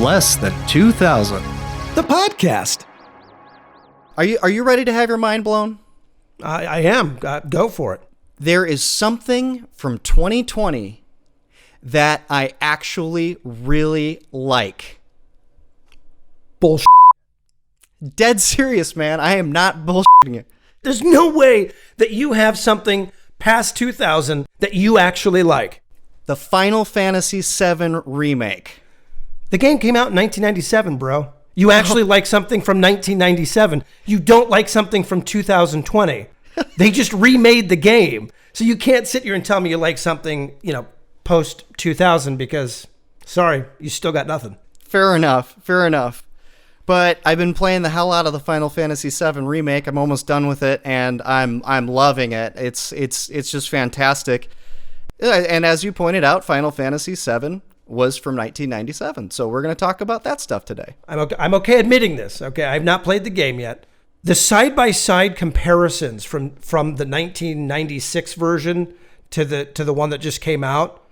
less than 2,000. The podcast. Are you ready to have your mind blown? I am. Go for it. There is something from 2020 that I actually really like. Bullshit. Dead serious, man. I am not bullshitting you. There's no way that you have something past 2000 that you actually like. The Final Fantasy VII Remake. The game came out in 1997, bro. You actually like something from 1997. You don't like something from 2020. They just remade the game. So you can't sit here and tell me you like something, post 2000 because, sorry, you still got nothing. Fair enough. But I've been playing the hell out of the Final Fantasy VII Remake. I'm almost done with it, and I'm loving it. It's just fantastic. And as you pointed out, Final Fantasy VII was from 1997. So we're going to talk about that stuff today. I'm okay admitting this. Okay, I've not played the game yet. The side-by-side comparisons from the 1996 version to the one that just came out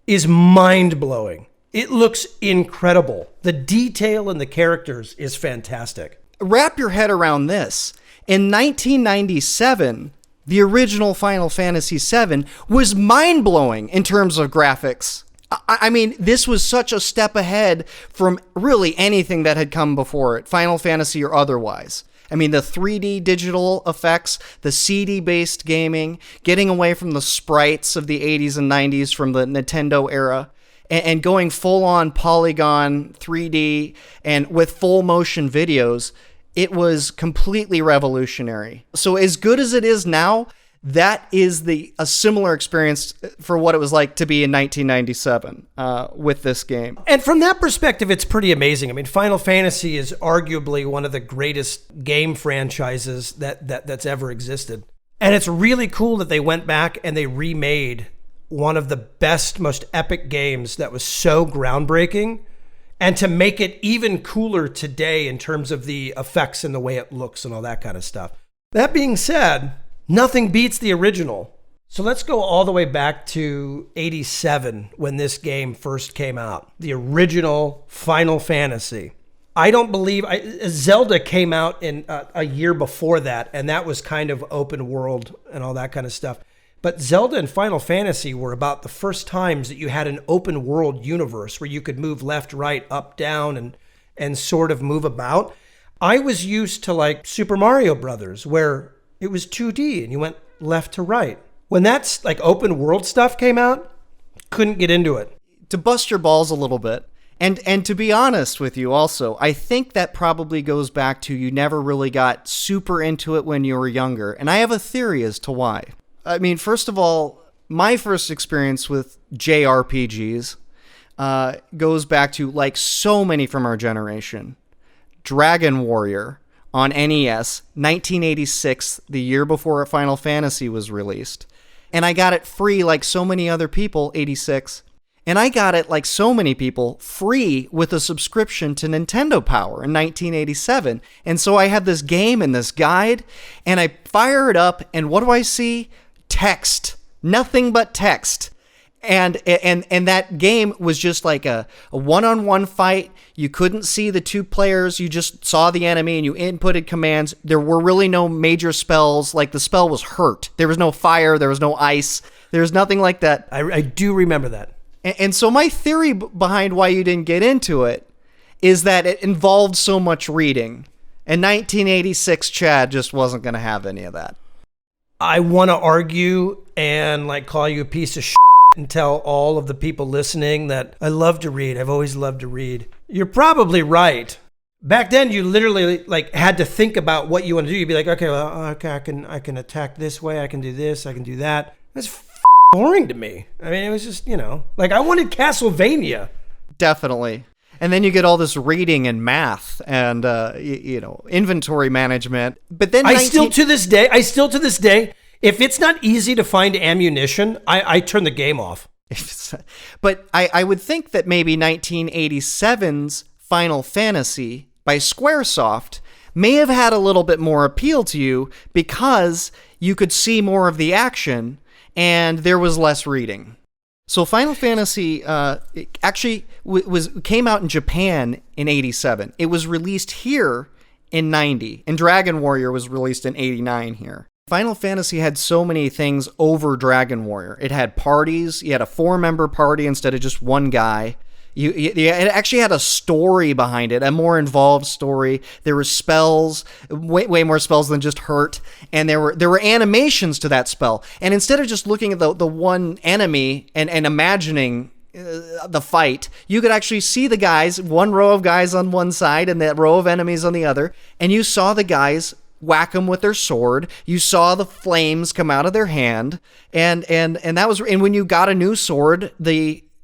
is mind-blowing. It looks incredible. The detail in the characters is fantastic. Wrap your head around this. In 1997, the original Final Fantasy VII was mind-blowing in terms of graphics. I mean, this was such a step ahead from really anything that had come before it, Final Fantasy or otherwise. I mean, the 3D digital effects, the CD-based gaming, getting away from the sprites of the 80s and 90s from the Nintendo era, and going full-on polygon 3D and with full motion videos, it was completely revolutionary. So as good as it is now, that is a similar experience for what it was like to be in 1997 with this game. And from that perspective, it's pretty amazing. I mean, Final Fantasy is arguably one of the greatest game franchises that's ever existed. And it's really cool that they went back and they remade one of the best, most epic games that was so groundbreaking, and to make it even cooler today in terms of the effects and the way it looks and all that kind of stuff. That being said, nothing beats the original. So let's go all the way back to 87 when this game first came out. The original Final Fantasy. I don't believe Zelda came out in a year before that, and that was kind of open world and all that kind of stuff. But Zelda and Final Fantasy were about the first times that you had an open world universe where you could move left, right, up, down, and sort of move about. I was used to like Super Mario Brothers, where it was 2D and you went left to right. When that's like open world stuff came out, couldn't get into it. To bust your balls a little bit, and to be honest with you also, I think that probably goes back to you never really got super into it when you were younger. And I have a theory as to why. I mean, first of all, my first experience with JRPGs goes back to, like so many from our generation, Dragon Warrior on NES, 1986, the year before Final Fantasy was released. And I got it free like so many other people, 86. And I got it like so many people free with a subscription to Nintendo Power in 1987. And so I had this game and this guide, and I fire it up, and what do I see? Text. Nothing but text. And that game was just like a one-on-one fight. You couldn't see the two players. You just saw the enemy and you inputted commands. There were really no major spells. Like, the spell was hurt. There was no fire. There was no ice. There was nothing like that. I do remember that. And so my theory behind why you didn't get into it is that it involved so much reading. And 1986 Chad just wasn't going to have any of that. I want to argue and like call you a piece of shit and tell all of the people listening that I love to read. I've always loved to read. You're probably right. Back then, you literally like had to think about what you want to do. You'd be like, okay, well, okay, I can attack this way. I can do this. I can do that. That's boring to me. I mean, it was just, like I wanted Castlevania. Definitely. And then you get all this reading and math and, inventory management. But then I still to this day, if it's not easy to find ammunition, I turn the game off. But I would think that maybe 1987's Final Fantasy by Squaresoft may have had a little bit more appeal to you because you could see more of the action and there was less reading. So Final Fantasy it actually came out in Japan in 87. It was released here in 90, and Dragon Warrior was released in 89 here. Final Fantasy had so many things over Dragon Warrior. It had parties. You had a 4-member party instead of just one guy. It actually had a story behind it, a more involved story. There were spells, way more spells than just hurt, and there were animations to that spell. And instead of just looking at the one enemy and imagining the fight, you could actually see the guys, one row of guys on one side and that row of enemies on the other, and you saw the guys whack them with their sword. You saw the flames come out of their hand, and that was. And when you got a new sword,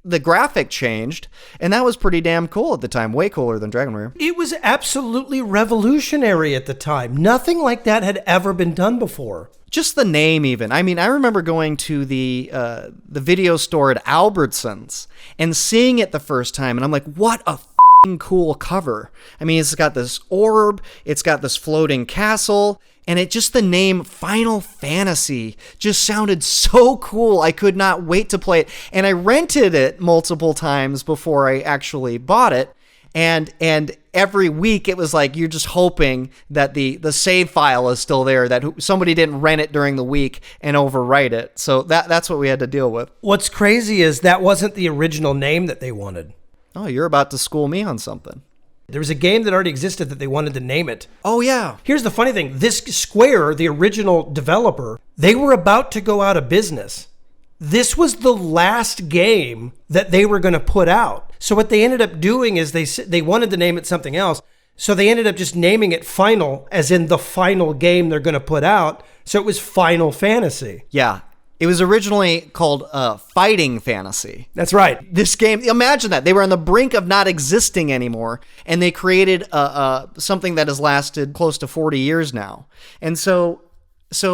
the graphic changed, and that was pretty damn cool at the time. Way cooler than Dragon Warrior. It was absolutely revolutionary at the time. Nothing like that had ever been done before. Just the name, even. I mean, I remember going to the video store at Albertsons and seeing it the first time, and I'm like, what a cool cover. I mean, it's got this orb, it's got this floating castle, and the name Final Fantasy just sounded so cool. I could not wait to play it. And I rented it multiple times before I actually bought it. And every week it was like you're just hoping that the save file is still there, that somebody didn't rent it during the week and overwrite it. So that's what we had to deal with. What's crazy is that wasn't the original name that they wanted. Oh, you're about to school me on something. There was a game that already existed that they wanted to name it. Oh, yeah. Here's the funny thing. This Square, the original developer, they were about to go out of business. This was the last game that they were going to put out. So what they ended up doing is they wanted to name it something else. So they ended up just naming it Final, as in the final game they're going to put out. So it was Final Fantasy. Yeah. It was originally called Fighting Fantasy. That's right. This game, imagine that. They were on the brink of not existing anymore, and they created something that has lasted close to 40 years now. And so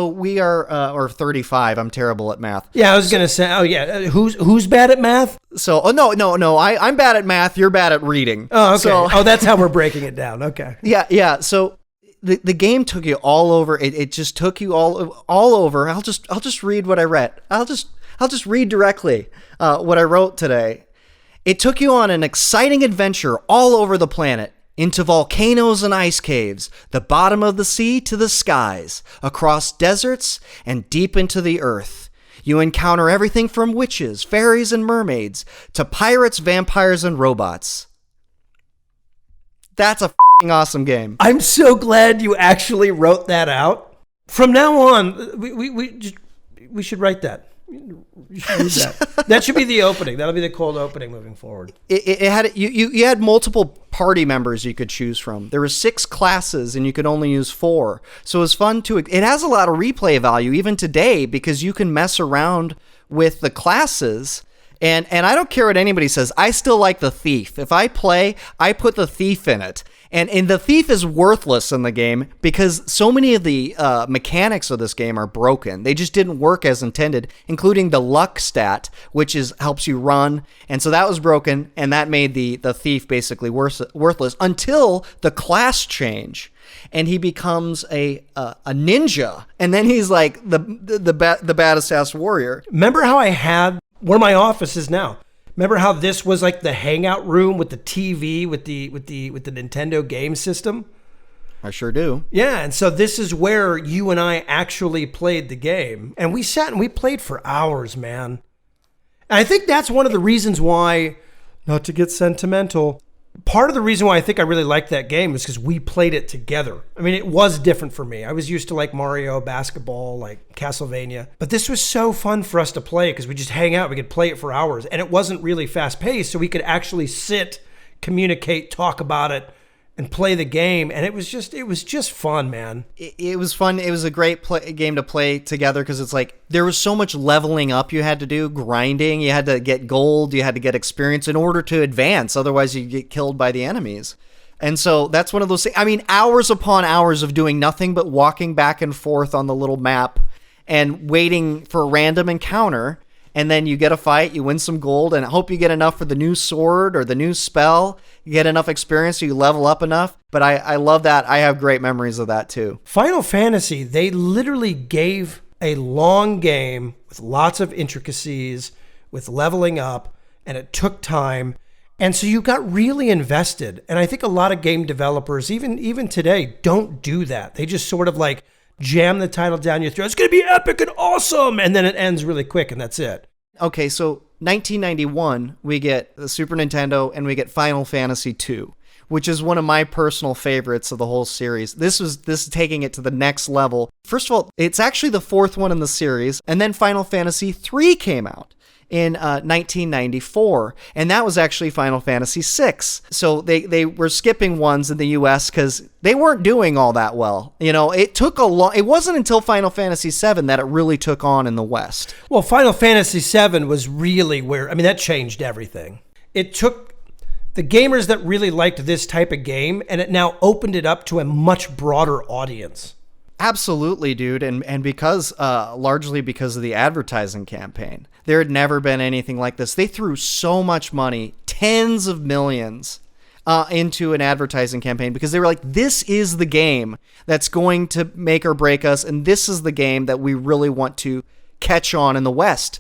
we are, or 35. I'm terrible at math. Yeah, I was going to say, oh yeah, who's bad at math? So, no. I'm bad at math. You're bad at reading. Oh, okay. That's how we're breaking it down. Okay. Yeah. So the game took you all over. It just took you all over. I'll just read what I read. I'll just read directly what I wrote today. It took you on an exciting adventure all over the planet, into volcanoes and ice caves, the bottom of the sea to the skies, across deserts and deep into the earth. You encounter everything from witches, fairies, and mermaids to pirates, vampires, and robots. That's a awesome game. I'm so glad you actually wrote that out. From now on, we should write that. You should read that. That should be the opening. That'll be the cold opening moving forward. It had you had multiple party members you could choose from. There were 6 classes and you could only use 4. So it was fun to. It has a lot of replay value even today because you can mess around with the classes. And I don't care what anybody says. I still like the thief. If I play, I put the thief in it. And the thief is worthless in the game because so many of the mechanics of this game are broken. They just didn't work as intended, including the luck stat, which helps you run. And so that was broken, and that made the thief basically worthless until the class change. And he becomes a ninja, and then he's like the baddest ass warrior. Remember how I had where my office is now? Remember how this was like the hangout room with the TV with the Nintendo game system? I sure do. Yeah, and so this is where you and I actually played the game. And we sat and we played for hours, man. And I think that's one of the reasons why, not to get sentimental, part of the reason why I think I really liked that game is because we played it together. I mean, it was different for me. I was used to like Mario, basketball, like Castlevania. But this was so fun for us to play because we just hang out. We could play it for hours. And it wasn't really fast paced, so we could actually sit, communicate, talk about it, and play the game. And it was just fun, man. It was fun. It was a great game to play together because it's like there was so much leveling up you had to do, grinding. You had to get gold. You had to get experience in order to advance. Otherwise, you get killed by the enemies. And so that's one of those things. I mean, hours upon hours of doing nothing but walking back and forth on the little map and waiting for a random encounter. And then you get a fight, you win some gold, and I hope you get enough for the new sword or the new spell. You get enough experience so you level up enough. But I love that. I have great memories of that too. Final Fantasy, they literally gave a long game with lots of intricacies, with leveling up, and it took time. And so you got really invested. And I think a lot of game developers, even today, don't do that. They just sort of like jam the title down your throat. It's going to be epic and awesome. And then it ends really quick, and that's it. Okay, so 1991, we get the Super Nintendo, and we get Final Fantasy II, which is one of my personal favorites of the whole series. This is taking it to the next level. First of all, it's actually the fourth one in the series, and then Final Fantasy III came out in 1994, and that was actually Final Fantasy VI. So they were skipping ones in the US because they weren't doing all that well. You know, it wasn't until Final Fantasy VII that it really took on in the West. Well, Final Fantasy VII was really that changed everything. It took the gamers that really liked this type of game, and it now opened it up to a much broader audience. Absolutely, dude. And because, largely because of the advertising campaign, there had never been anything like this. They threw so much money, tens of millions, into an advertising campaign because they were like, this is the game that's going to make or break us. And this is the game that we really want to catch on in the West.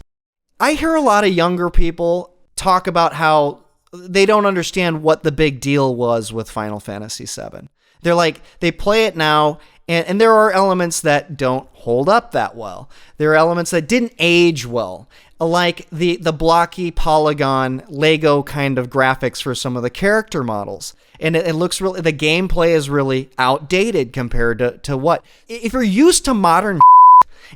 I hear a lot of younger people talk about how they don't understand what the big deal was with Final Fantasy VII. They're like, they play it now, and there are elements that don't hold up that well. There are elements that didn't age well, like the blocky polygon Lego kind of graphics for some of the character models. And it looks really, the gameplay is really outdated compared to what? If you're used to modern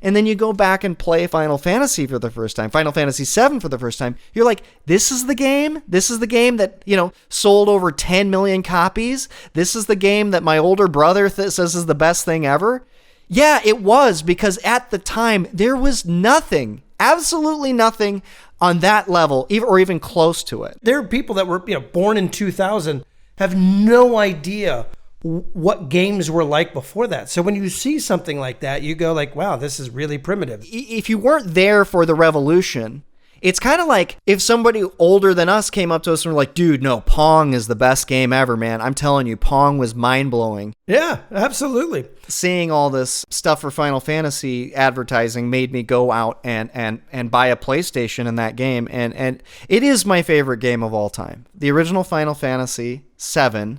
and then you go back and play Final Fantasy for the first time, Final Fantasy VII for the first time, you're like, this is the game? This is the game that, sold over 10 million copies? This is the game that my older brother says is the best thing ever? Yeah, it was, because at the time, there was nothing, absolutely nothing on that level, or even close to it. There are people that were born in 2000, have no idea what games were like before that. So when you see something like that, you go like, wow, this is really primitive. If you weren't there for the revolution, it's kind of like if somebody older than us came up to us and were like, dude, no, Pong is the best game ever, man. I'm telling you, Pong was mind-blowing. Yeah, absolutely. Seeing all this stuff for Final Fantasy advertising made me go out and buy a PlayStation in that game. And it is my favorite game of all time. The original Final Fantasy VII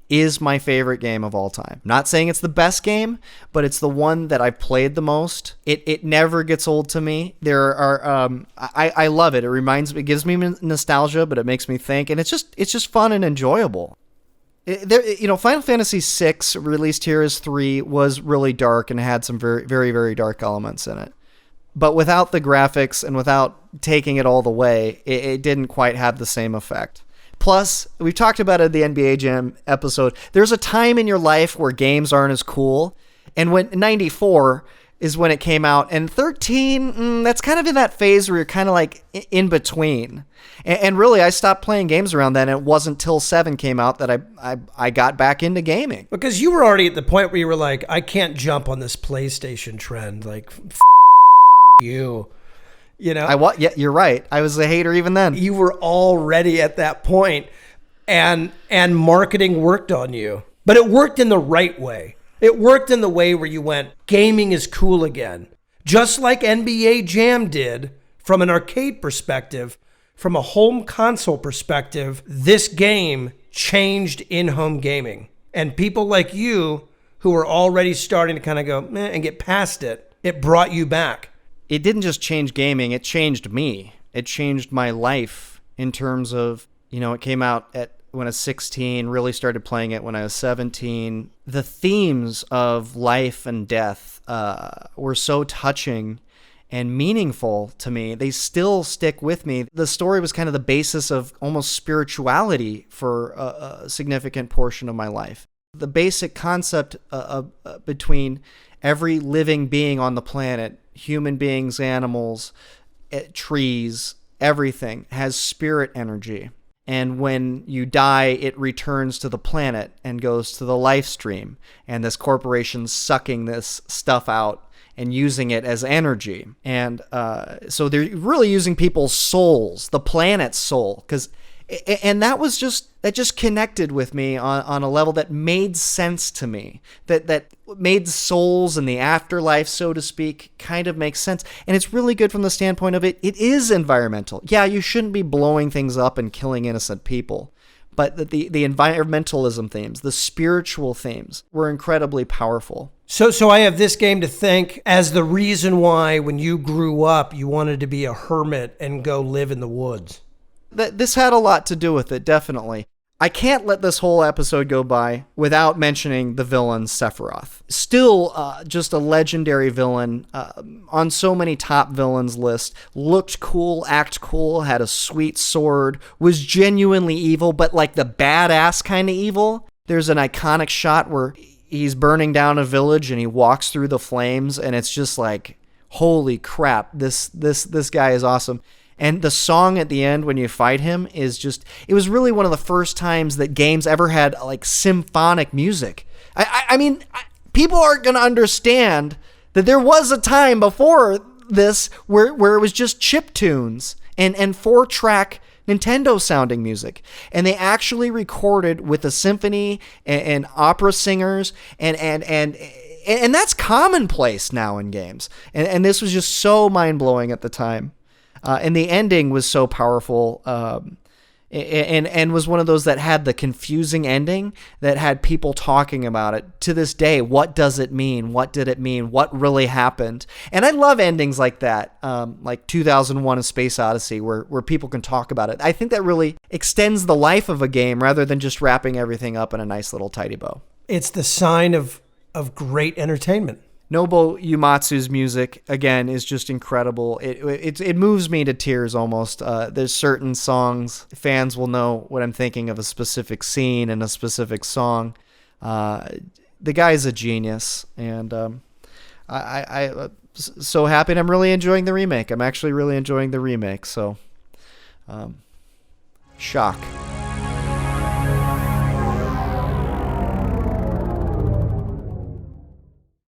is my favorite game of all time. Not saying it's the best game, but it's the one that I've played the most. It never gets old to me. There are I love it. It gives me nostalgia, but it makes me think, and it's just fun and enjoyable. Final Fantasy VI, released here as 3, was really dark and had some very, very, very dark elements in it. But without the graphics and without taking it all the way, it didn't quite have the same effect. Plus, we've talked about it in the NBA Jam episode. There's a time in your life where games aren't as cool. And when 94 is when it came out. And 13, that's kind of in that phase where you're kind of like in between. And really, I stopped playing games around then. And it wasn't till 7 came out that I got back into gaming. Because you were already at the point where you were like, I can't jump on this PlayStation trend. Like, you. Yeah, you're right. I was a hater even then. You were already at that point, and marketing worked on you. But it worked in the right way. It worked in the way where you went, gaming is cool again. Just like NBA Jam did from an arcade perspective, from a home console perspective, this game changed in-home gaming. And people like you, who were already starting to kind of go, meh, and get past it, it brought you back. It didn't just change gaming, it changed me. It changed my life in terms of, it came out when I was 16, really started playing it when I was 17. The themes of life and death were so touching and meaningful to me. They still stick with me. The story was kind of the basis of almost spirituality for a significant portion of my life. The basic concept between every living being on the planet, human beings, animals, trees, everything has spirit energy. And when you die, it returns to the planet and goes to the life stream. And this corporation's sucking this stuff out and using it as energy. And so they're really using people's souls, the planet's soul. And that was that just connected with me on a level that made sense to me, that made souls and the afterlife, so to speak, kind of makes sense. And it's really good from the standpoint of it is environmental. Yeah, you shouldn't be blowing things up and killing innocent people. But the environmentalism themes, the spiritual themes were incredibly powerful. So I have this game to thank as the reason why when you grew up, you wanted to be a hermit and go live in the woods. This had a lot to do with it, definitely. I can't let this whole episode go by without mentioning the villain Sephiroth. Still just a legendary villain on so many top villains lists. Looked cool, act cool, had a sweet sword, was genuinely evil, but like the badass kind of evil. There's an iconic shot where he's burning down a village and he walks through the flames, and it's just like, holy crap, this guy is awesome. And the song at the end when you fight him is just, it was really one of the first times that games ever had like symphonic music. I mean, people aren't going to understand that there was a time before this where it was just chip tunes and 4-track Nintendo sounding music. And they actually recorded with a symphony and opera singers and that's commonplace now in games. And this was just so mind-blowing at the time. And the ending was so powerful, and was one of those that had the confusing ending that had people talking about it to this day. What does it mean? What did it mean? What really happened? And I love endings like that, like 2001: A Space Odyssey, where people can talk about it. I think that really extends the life of a game rather than just wrapping everything up in a nice little tidy bow. It's the sign of great entertainment. Nobuo Uematsu's music, again, is just incredible. It moves me to tears almost. There's certain songs, fans will know what I'm thinking of, a specific scene and a specific song. The guy's a genius, and I'm so happy, and I'm really enjoying the remake. I'm actually really enjoying the remake, so shock.